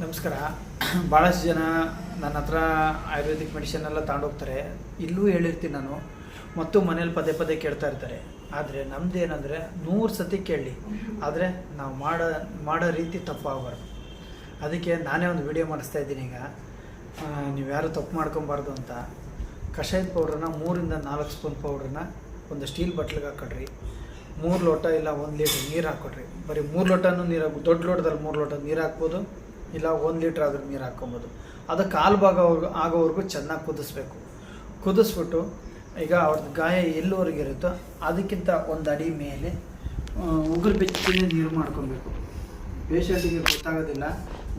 ನಮಸ್ಕಾರ. ಭಾಳಷ್ಟು ಜನ ನನ್ನ ಹತ್ರ ಆಯುರ್ವೇದಿಕ್ ಮೆಡಿಸಿನ್ ಎಲ್ಲ ತಗೊಂಡೋಗ್ತಾರೆ. ಇಲ್ಲೂ ಹೇಳಿರ್ತೀನಿ ನಾನು, ಮತ್ತು ಮನೇಲಿ ಪದೇ ಪದೇ ಕೇಳ್ತಾ ಇರ್ತಾರೆ. ಆದರೆ ನಮ್ದು ಏನಂದರೆ 100 ಸತಿ ಕೇಳಿ, ಆದರೆ ನಾವು ಮಾಡೋ ರೀತಿ ತಪ್ಪಾಗಬಾರ್ದು. ಅದಕ್ಕೆ ನಾನೇ ಒಂದು ವಿಡಿಯೋ ಮಾಡಿಸ್ತಾ ಇದ್ದೀನಿ. ಈಗ ನೀವು ಯಾರು ತಪ್ಪು ಮಾಡ್ಕೊಬಾರ್ದು ಅಂತ ಕಷಾಯದ ಪೌಡ್ರನ್ನ 3 ರಿಂದ 4 ಸ್ಪೂನ್ ಪೌಡ್ರನ್ನ ಒಂದು ಸ್ಟೀಲ್ ಬಟ್ಲಿಗೆ ಹಾಕೊಡ್ರಿ. 3 ಲೋಟ ಇಲ್ಲ 1 ಲೀಟ್ರ್ ನೀರು ಹಾಕ್ಕೊಡ್ರಿ. ಬರೀ 3 ಲೋಟನೂ ನೀರು ದೊಡ್ಡ ಲೋಟದಲ್ಲಿ 3 ಲೋಟ ನೀರು ಹಾಕ್ಬೋದು, ಇಲ್ಲ 1 ಲೀಟ್ರ್ ಆದರೂ ನೀರು ಹಾಕ್ಕೊಬೋದು. ಅದು ಕಾಲು ಭಾಗ ಆಗೋವರೆಗೂ ಚೆನ್ನಾಗಿ ಕುದಿಸ್ಬಿಟ್ಟು ಈಗ ಅವ್ರದ್ದು ಗಾಯ ಎಲ್ಲವರೆಗೆ ಇರುತ್ತೋ ಅದಕ್ಕಿಂತ ಒಂದು ಅಡಿ ಮೇಲೆ ಉಗುರು ಬೆಚ್ಚನೆ ನೀರು ಮಾಡ್ಕೊಬೇಕು. ಪೇಷಂಟಿಗೆ ಗೊತ್ತಾಗೋದಿಲ್ಲ.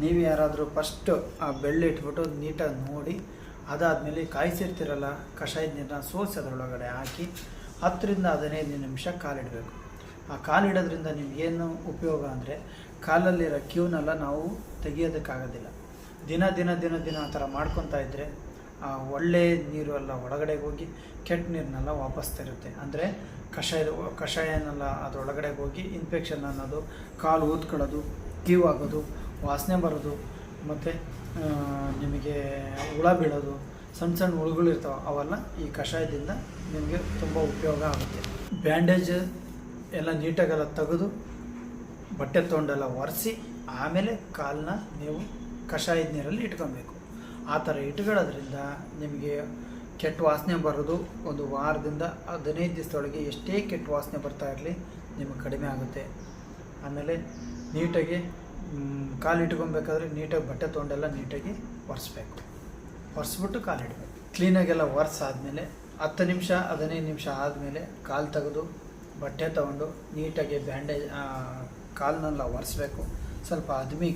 ನೀವು ಯಾರಾದರೂ ಫಸ್ಟು ಆ ಬೆಳ್ಳಿ ಇಟ್ಬಿಟ್ಟು ನೀಟಾಗಿ ನೋಡಿ, ಅದಾದಮೇಲೆ ಕಾಯಿಸಿರ್ತಿರಲ್ಲ ಕಷಾಯದ ನೀರನ್ನ ಸೋಸಿ ಅದರೊಳಗಡೆ ಹಾಕಿ 10 ರಿಂದ 15 ನಿಮಿಷ ಕಾಲಿಡಬೇಕು. ಆ ಕಾಲಿಡೋದ್ರಿಂದ ನಿಮಗೇನು ಉಪಯೋಗ ಅಂದರೆ, ಕಾಲಲ್ಲಿರೋ ಕ್ಯೂನೆಲ್ಲ ನಾವು ತೆಗಿಯೋದಕ್ಕಾಗೋದಿಲ್ಲ. ದಿನ ದಿನ ದಿನ ದಿನ ಆ ಥರ ಮಾಡ್ಕೊತಾ ಇದ್ದರೆ ಆ ಒಳ್ಳೆಯ ನೀರು ಎಲ್ಲ ಒಳಗಡೆಗೆ ಹೋಗಿ ಕೆಟ್ಟ ನೀರನ್ನೆಲ್ಲ ವಾಪಸ್ ತರುತ್ತೆ. ಅಂದರೆ ಕಷಾಯನೆಲ್ಲ ಅದರೊಳಗಡೆಗೆ ಹೋಗಿ ಇನ್ಫೆಕ್ಷನ್ ಅನ್ನೋದು, ಕಾಲು ಊದ್ಕೊಳ್ಳೋದು, ಕ್ಯೂ ಆಗೋದು, ವಾಸನೆ ಬರೋದು, ಮತ್ತು ನಿಮಗೆ ಹುಳ ಬೀಳೋದು, ಸಣ್ಣ ಸಣ್ಣ ಹುಳುಗಳಿರ್ತಾವೆ, ಅವೆಲ್ಲ ಈ ಕಷಾಯದಿಂದ ನಿಮಗೆ ತುಂಬ ಉಪಯೋಗ ಆಗುತ್ತೆ. ಬ್ಯಾಂಡೇಜ್ ಎಲ್ಲ ನೀಟಾಗೆಲ್ಲ ತೆಗೆದು ಬಟ್ಟೆ ತೊಗೊಂಡೆಲ್ಲ ಒರೆಸಿ ಆಮೇಲೆ ಕಾಲನ್ನ ನೀವು ಕಷಾಯದ ನೀರಲ್ಲಿ ಇಟ್ಕೊಬೇಕು. ಆ ಥರ ಇಟ್ಕೊಳ್ಳೋದ್ರಿಂದ ನಿಮಗೆ ಕೆಟ್ಟ ವಾಸನೆ ಬರೋದು ಒಂದು ವಾರದಿಂದ 15 ದಿವಸದೊಳಗೆ ಎಷ್ಟೇ ಕೆಟ್ಟ ವಾಸನೆ ಬರ್ತಾ ಇರಲಿ ನಿಮಗೆ ಕಡಿಮೆ ಆಗುತ್ತೆ. ಆಮೇಲೆ ನೀಟಾಗಿ ಕಾಲು ಇಟ್ಕೊಬೇಕಾದ್ರೆ ನೀಟಾಗಿ ಬಟ್ಟೆ ತೊಗೊಂಡೆಲ್ಲ ನೀಟಾಗಿ ಒರೆಸ್ಬಿಟ್ಟು ಕಾಲಿಡಬೇಕು. ಕ್ಲೀನಾಗೆಲ್ಲ ಒರೆಸಾದ್ಮೇಲೆ 10 ನಿಮಿಷ 15 ನಿಮಿಷ ಆದಮೇಲೆ ಕಾಲು ತೆಗೆದು ಬಟ್ಟೆ ತೊಗೊಂಡು ನೀಟಾಗಿ ಬ್ಯಾಂಡೇಜ್ ಕಾಲನ್ನೆಲ್ಲ ಒರೆಸ್ಬೇಕು. ಸ್ವಲ್ಪ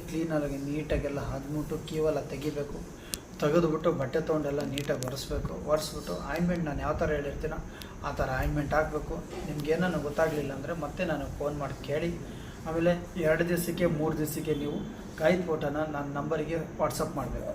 ಕ್ಲೀನಾಗಿ ನೀಟಾಗೆಲ್ಲ ಹದ್ಬಿಟ್ಟು ಕೀವೆಲ್ಲ ತೆಗಿಬೇಕು. ತೆಗೆದುಬಿಟ್ಟು ಬಟ್ಟೆ ತೊಗೊಂಡೆಲ್ಲ ನೀಟಾಗಿ ಒರೆಸ್ಬಿಟ್ಟು ಆಯಿಂಟ್ಮೆಂಟ್ ನಾನು ಯಾವ ಥರ ಹೇಳಿರ್ತೀನೋ ಆ ಥರ ಆಯಿಂಟ್ಮೆಂಟ್ ಹಾಕಬೇಕು. ನಿಮ್ಗೇನೋ ಗೊತ್ತಾಗಲಿಲ್ಲ ಅಂದರೆ ಮತ್ತೆ ನಾನು ಫೋನ್ ಮಾಡಿ ಕೇಳಿ. ಆಮೇಲೆ 2 ದಿವಸಕ್ಕೆ 3 ದಿವಸಕ್ಕೆ ನೀವು ಗಾಯದ ಫೋಟೋನ ನನ್ನ ನಂಬರಿಗೆ ವಾಟ್ಸಪ್ ಮಾಡಬೇಕು.